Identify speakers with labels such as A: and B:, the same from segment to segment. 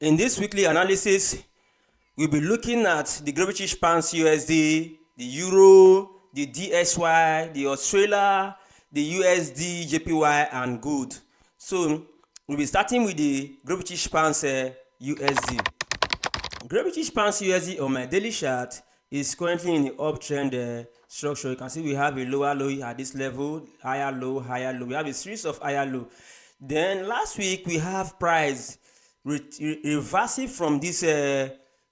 A: In this weekly analysis, we'll be looking at the British pounds USD, the Euro, the DXY, the Australia, the USDJPY and gold. So we'll be starting with the British pounds USD. British pounds USD on my daily chart is currently in the uptrend structure. You can see we have a lower low at this level, higher low, higher low. We have a series of higher low. Then last week we have price reversing from this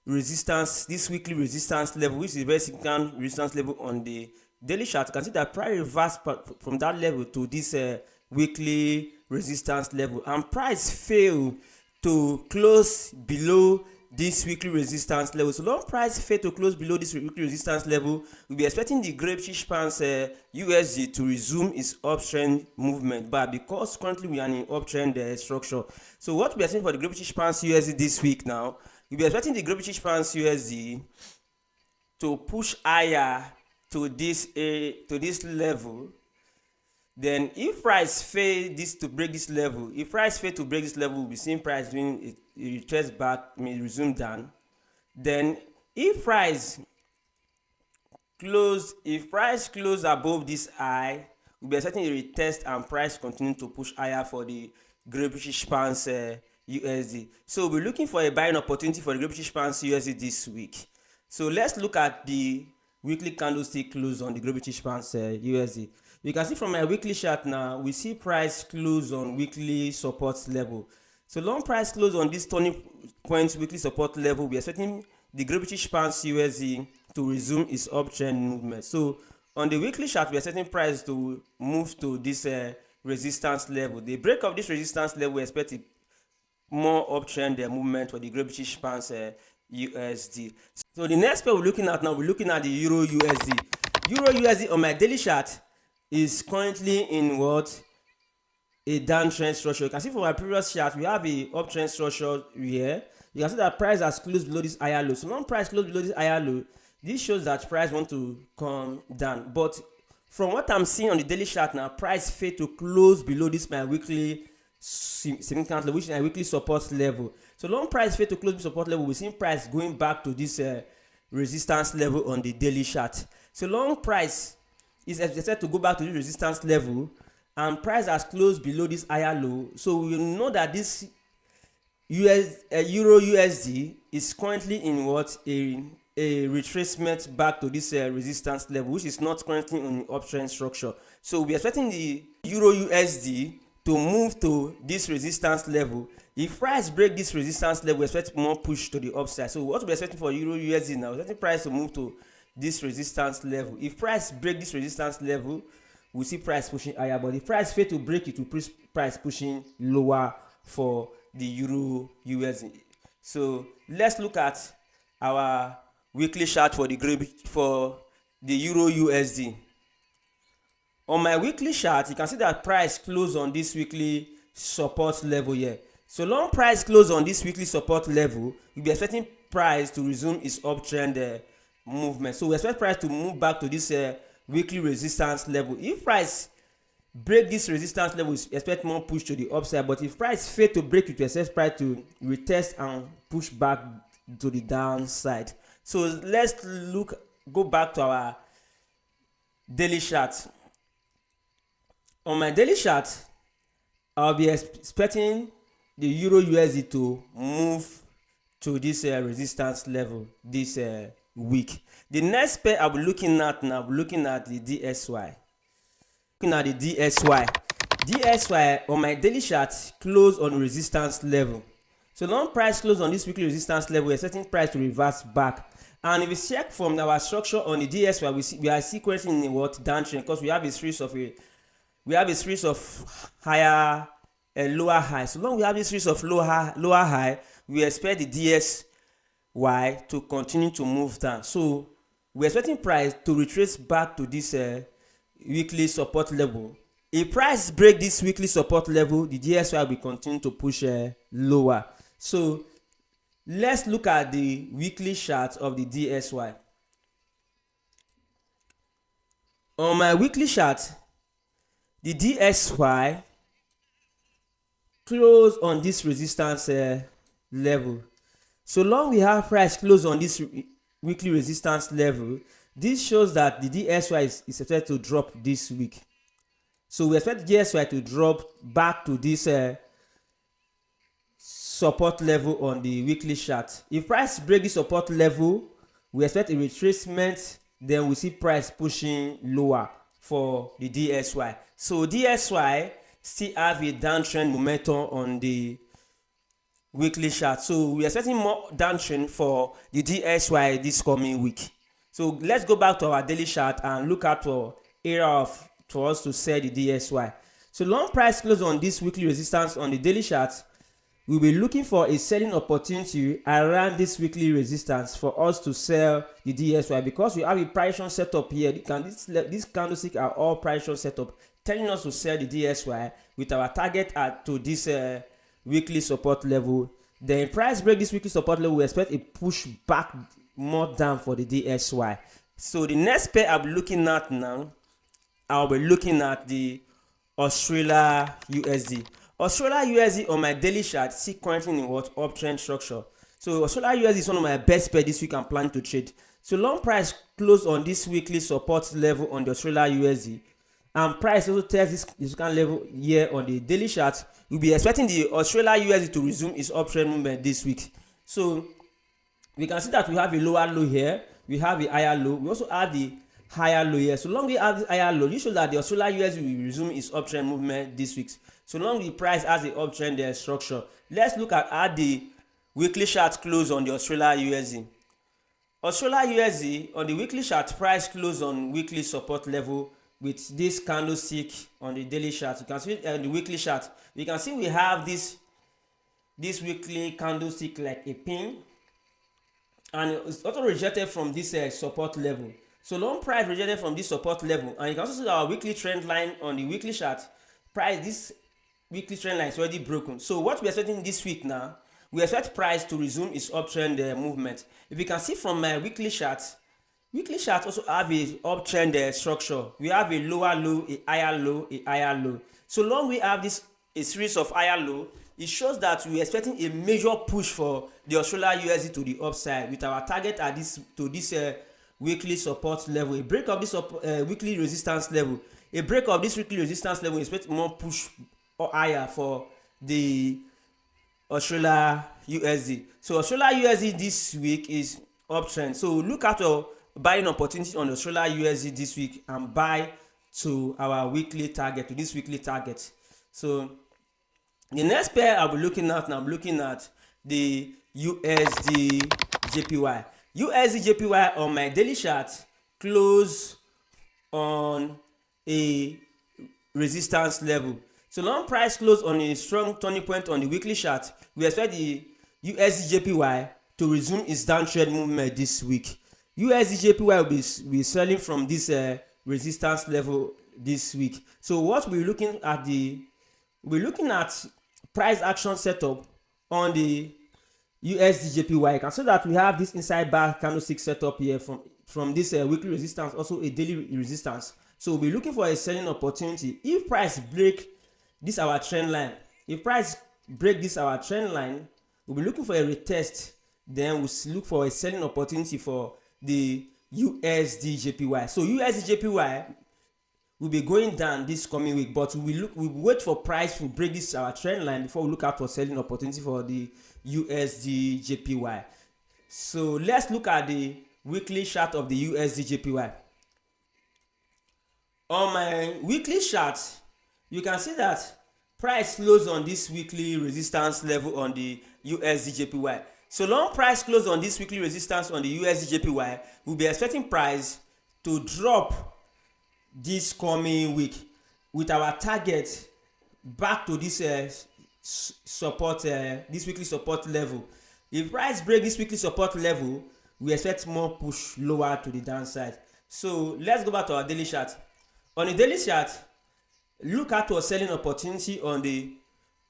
A: resistance, this weekly resistance level, which is a very significant resistance level on the daily chart. You can see that price reversed from that level to this weekly resistance level, and price failed to close below this weekly resistance level. So long price failed to close below this weekly resistance level, we'll be expecting the British pounds USD to resume its uptrend movement. But because currently we are in uptrend structure, so what we are seeing for the British pounds USD this week now, we'll be expecting the British pounds USD to push higher to this level. Then if price fail to break this level, we'll be seeing price doing a retest back, may resume down. Then if price close above this high, we'll be expecting a retest and price continue to push higher for the British pounds USD. So we're looking for a buying opportunity for the British pounds USD this week. So let's look at the weekly candlestick close on the British pounds USD. You can see from my weekly chart now, we see price close on weekly support level. So long price close on this 20 points weekly support level, we are expecting the British pounds USD to resume its uptrend movement. So on the weekly chart, we are setting price to move to this resistance level. The break of this resistance level, we expect more uptrend movement for the British pounds USD. So the next pair we're looking at now, we're looking at the Euro USD. Euro USD on my daily chart is currently in what? A downtrend structure. You can see from my previous chart, we have a uptrend structure here. You can see that price has closed below this higher low. So long price closed below this higher low, this shows that price want to come down. But from what I'm seeing on the daily chart now, price failed to close below this my weekly significant level, which is my weekly support level. So long price failed to close the support level, we're seeing price going back to this resistance level on the daily chart. So long price is expected to go back to the resistance level, and price has closed below this higher low. So we know that this Euro USD is currently in what? A retracement back to this resistance level, which is not currently on the uptrend structure. So we are expecting the Euro USD to move to this resistance level. If price break this resistance level, we expect more push to the upside. So what we're expecting for Euro USD now, we're expecting price to move to this resistance level. If price break this resistance level, we see price pushing higher, but if price fail to break it, we push price pushing lower for the Euro USD. So let's look at our weekly chart for the Euro USD. On my weekly chart, you can see that price closed on this weekly support level here. So long price close on this weekly support level, we'll be expecting price to resume its uptrend movement. So we expect price to move back to this weekly resistance level. If price break this resistance level, we expect more push to the upside. But if price fail to break it, we expect price to retest and push back to the downside. So let's go back to our daily chart. On my daily chart, I'll be expecting the Euro USD to move to this resistance level this week. The next pair I'll be looking at now, I'll be looking at the DXY. DXY on my daily chart close on resistance level. So long price close on this weekly resistance level, we're setting price to reverse back. And if we check from our structure on the DXY, we are sequencing in what? Downtrend, because we have a series of higher and lower high. So long we have this series of lower high, we expect the DXY to continue to move down. So we're expecting price to retrace back to this weekly support level. If price break this weekly support level, the DXY will continue to push lower. So let's look at the weekly chart of the DXY. On my weekly chart, the DXY close on this resistance level. So long we have price close on this weekly resistance level, this shows that the DXY is expected to drop this week. So we expect the DXY to drop back to this support level on the weekly chart. If price break this support level, we expect a retracement, then we see price pushing lower for the DXY. So DXY still have a downtrend momentum on the weekly chart. So we are expecting more downtrend for the DXY this coming week. So let's go back to our daily chart and look at our area for us to sell the DXY. So long price close on this weekly resistance on the daily chart, we'll be looking for a selling opportunity around this weekly resistance for us to sell the DXY, because we have a price action setup here. These candlesticks are all price action setup telling us to sell the DXY with our target at to this weekly support level. Then price break this weekly support level, we expect a push back more down for the DXY. So the next pair I'll be looking at now, I'll be looking at the Australia USD. Australia USD on my daily chart see currently in what uptrend structure. So Australia USD is one of my best pair this week I'm planning to trade. So long price close on this weekly support level on the Australia USD, and price also tests this kind of level here on the daily chart. We'll be expecting the Australia USD to resume its uptrend movement this week. So we can see that we have a lower low here, we have a higher low, we also have the higher low here. So long we have the higher low, this shows that the Australia USD will resume its uptrend movement this week. So long the price has the uptrend structure. Let's look at how the weekly chart close on the Australia USD. Australia USD on the weekly chart, price close on weekly support level with this candlestick on the daily chart. You can see on the weekly chart, you can see we have this weekly candlestick like a pin, and it's also rejected from this support level. So long price rejected from this support level, and you can also see our weekly trend line on the weekly chart. Price, this weekly trend line is already broken. So what we are expecting this week now, we expect price to resume its uptrend movement. If you can see from my weekly chart also have a uptrend structure. We have a lower low, a higher low, a higher low. So long we have this a series of higher low, it shows that we are expecting a major push for the Australia USD to the upside with our target at this weekly support level. A break of this weekly resistance level, a break of this weekly resistance level, we expect more push or higher for the Australia USD. So Australia USD this week is uptrend. So look at your buying opportunity on Australia USD this week and buy to our weekly target, to this weekly target. So the next pair I'll be looking at now, I'm looking at the USDJPY. USDJPY on my daily chart close on a resistance level. So long price close on a strong turning point on the weekly chart, we expect the USDJPY to resume its downtrend movement this week. USDJPY will be selling from this resistance level this week. So what we're looking at, we're looking at price action setup on the USDJPY. You can see that we have this inside bar candlestick setup here from this weekly resistance, also a daily resistance. So we'll be looking for a selling opportunity. If price break this our trend line, if price break this our trend line, we'll be looking for a retest. Then we'll look for a selling opportunity for the USDJPY. So USDJPY will be going down this coming week, but we wait for price to break this our trend line before we look out for selling opportunity for the USDJPY. So let's look at the weekly chart of the USDJPY. On my weekly chart, you can see that price close on this weekly resistance level on the USDJPY. So long price close on this weekly resistance on the USDJPY, we'll be expecting price to drop this coming week with our target back to this support, this weekly support level. If price break this weekly support level, we expect more push lower to the downside. So let's go back to our daily chart. On the daily chart, look at our selling opportunity on the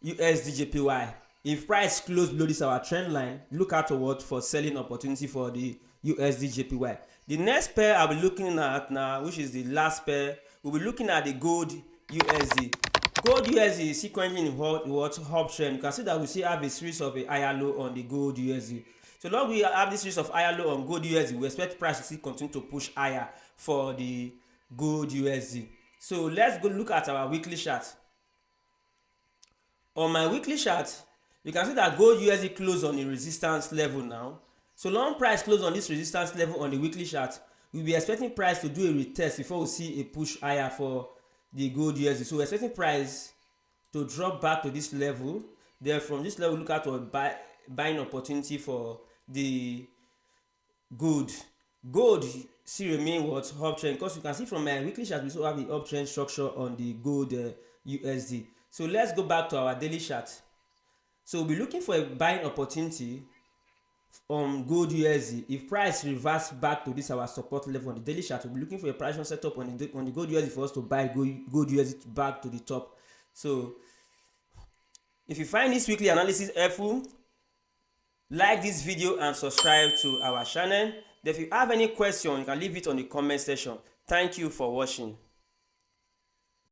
A: USDJPY. If price close below this our trend line, look out for selling opportunity for the USDJPY. The next pair I'll be looking at now, which is the last pair, we'll be looking at the gold USD. Gold USD is currently in what uptrend. You can see that we still have a series of a higher low on the gold USD. So long we have this series of higher low on gold USD, we expect price to still continue to push higher for the gold USD. So let's go look at our weekly chart. On my weekly chart, you can see that gold USD closed on a resistance level now. So long price close on this resistance level on the weekly chart, we'll be expecting price to do a retest before we see a push higher for the gold USD. So we're expecting price to drop back to this level. Then from this level, look at a buying opportunity for the gold. Gold still remain what uptrend, because you can see from my weekly chart we still have the uptrend structure on the gold USD. So let's go back to our daily chart. So we'll be looking for a buying opportunity on gold USD. If price reverse back to this our support level on the daily chart, we'll be looking for a price setup on the gold USD for us to buy gold USD back to the top. So if you find this weekly analysis helpful, like this video and subscribe to our channel. If you have any question, you can leave it on the comment section. Thank you for watching.